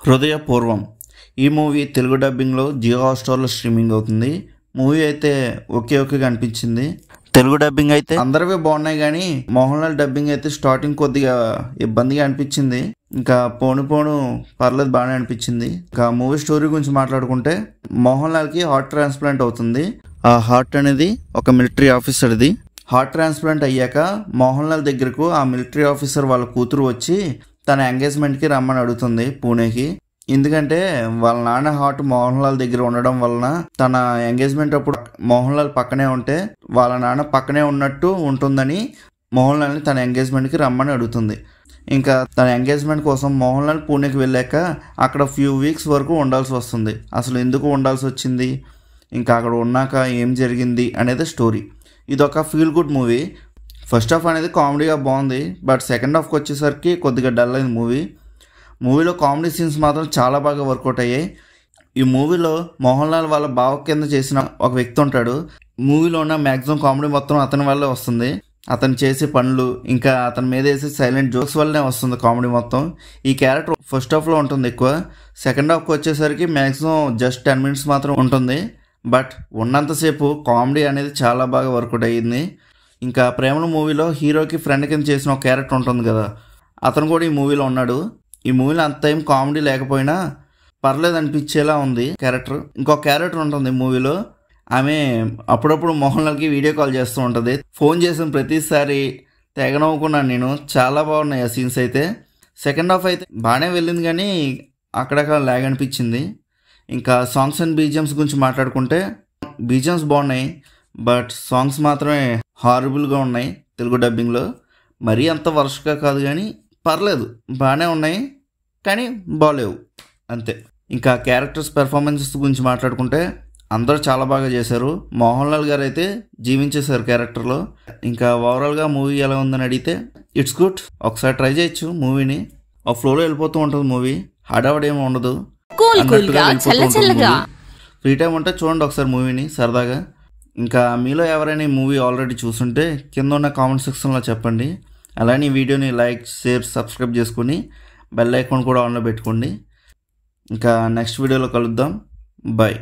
హృదయపూర్వం ఈ movie Telugu డబ్బింగ్లో Jio హాట్‌స్టార్లో streaming అవుతుంది. Movie అయితే ఓకేగా అనిపించింది. తెలుగు డబ్బింగ్ అయితే అందరివే బాగున్నాయి కానీ మోహన్ లాల్ డబ్బింగ్ అయితే స్టార్టింగ్ కొద్దిగా ఇబ్బందిగా అనిపించింది. ఇంకా పోను పర్లేదు బాగానే అనిపించింది. ఇంకా మూవీ స్టోరీ గురించి మాట్లాడుకుంటే మోహన్ లాల్కి హార్ట్ ట్రాన్స్ప్లాంట్ అవుతుంది. ఆ హార్ట్ అనేది ఒక మిలిటరీ ఆఫీసర్ది. హార్ట్ ట్రాన్స్ప్లాంట్ అయ్యాక మోహన్ లాల్ దగ్గరకు ఆ మిలిటరీ ఆఫీసర్ వాళ్ళ కూతురు వచ్చి తన ఎంగేజ్మెంట్కి రమ్మని అడుగుతుంది పూణేకి. ఎందుకంటే వాళ్ళ నాన్న హార్ట్ మోహన్ లాల్ దగ్గర ఉండడం వలన తన ఎంగేజ్మెంట్ అప్పుడు మోహన్ లాల్ పక్కనే ఉంటే వాళ్ళ నాన్న పక్కనే ఉన్నట్టు ఉంటుందని మోహన్ లాల్ని తన ఎంగేజ్మెంట్కి రమ్మని అడుగుతుంది. ఇంకా తన ఎంగేజ్మెంట్ కోసం మోహన్ లాల్ పూణేకి వెళ్ళాక అక్కడ ఫ్యూ వీక్స్ వరకు ఉండాల్సి వస్తుంది. అసలు ఎందుకు ఉండాల్సి వచ్చింది, ఇంకా అక్కడ ఉన్నాక ఏం జరిగింది అనేది స్టోరీ. ఇదొక feel good movie. First half అనేది కామెడీగా బాగుంది, బట్ సెకండ్ హాఫ్కి వచ్చేసరికి కొద్దిగా డల్ అయింది మూవీ. మూవీలో కామెడీ సీన్స్ మాత్రం చాలా బాగా వర్కౌట్ అయ్యాయి. ఈ మూవీలో మోహన్ లాల్ వాళ్ళ బావ కింద చేసిన ఒక వ్యక్తి ఉంటాడు. మూవీలో ఉన్న మ్యాక్సిమం కామెడీ మొత్తం అతని వల్లే వస్తుంది. అతను చేసే పనులు ఇంకా అతని మీద వేసే సైలెంట్ జోక్స్ వల్లనే వస్తుంది కామెడీ మొత్తం. ఈ క్యారెక్టర్ ఫస్ట్ హాఫ్లో ఉంటుంది ఎక్కువ, సెకండ్ హాఫ్కి వచ్చేసరికి మ్యాక్సిమం జస్ట్ 10 minutes మాత్రం ఉంటుంది. బట్ ఉన్నంతసేపు కామెడీ అనేది చాలా బాగా వర్కౌట్ అయ్యింది. ఇంకా ప్రేమల మూవీలో హీరోకి ఫ్రెండ్ కింద చేసిన ఒక క్యారెక్టర్ ఉంటుంది కదా, అతను కూడా ఈ మూవీలో ఉన్నాడు. ఈ మూవీలో అంత ఏం కామెడీ లేకపోయినా పర్లేదు అనిపించేలా ఉంది క్యారెక్టర్. ఇంకొక క్యారెక్టర్ ఉంటుంది మూవీలో, ఆమె అప్పుడప్పుడు మోహన్ లాల్కి వీడియో కాల్ చేస్తూ ఉంటుంది. ఫోన్ చేసిన ప్రతిసారి తెగ నవ్వుకున్నాను నేను. చాలా బాగున్నాయి ఆ సీన్స్ అయితే. సెకండ్ హాఫ్ అయితే బాగానే వెళ్ళింది కానీ అక్కడక్కడ ల్యాగ్ అనిపించింది. ఇంకా సాంగ్స్ అండ్ బీజిఎమ్స్ గురించి మాట్లాడుకుంటే బీజిఎమ్స్ బాగున్నాయి, బట్ సాంగ్స్ మాత్రమే హారబుల్గా ఉన్నాయి తెలుగు డబ్బింగ్లో. మరీ అంత వరస్ట్గా కాదు కానీ పర్లేదు బాగానే ఉన్నాయి కానీ బాగాలేవు అంతే. ఇంకా క్యారెక్టర్స్ పెర్ఫార్మెన్సెస్ గురించి మాట్లాడుకుంటే అందరూ చాలా బాగా చేశారు. మోహన్ లాల్ గారు అయితే జీవించేశారు క్యారెక్టర్లో. ఇంకా ఓవరాల్గా మూవీ ఎలా ఉందని అడిగితే ఇట్స్ గుడ్, ఒకసారి ట్రై చేయొచ్చు మూవీని. ఒక ఫ్లోలో వెళ్ళిపోతూ ఉంటుంది మూవీ, హడావడేమీ ఉండదు, ఫ్రీ టైం ఉంటే చూడండి ఒకసారి మూవీని సరదాగా. ఇంకా మీలో ఎవరైనా ఈ మూవీ ఆల్రెడీ చూసుంటే కింద ఉన్న కామెంట్ సెక్షన్లో చెప్పండి. అలానే ఈ వీడియోని లైక్, షేర్, సబ్స్క్రైబ్ చేసుకుని బెల్ ఐకాన్ కూడా ఆన్లో పెట్టుకోండి. ఇంకా నెక్స్ట్ వీడియోలో కలుద్దాం. బాయ్.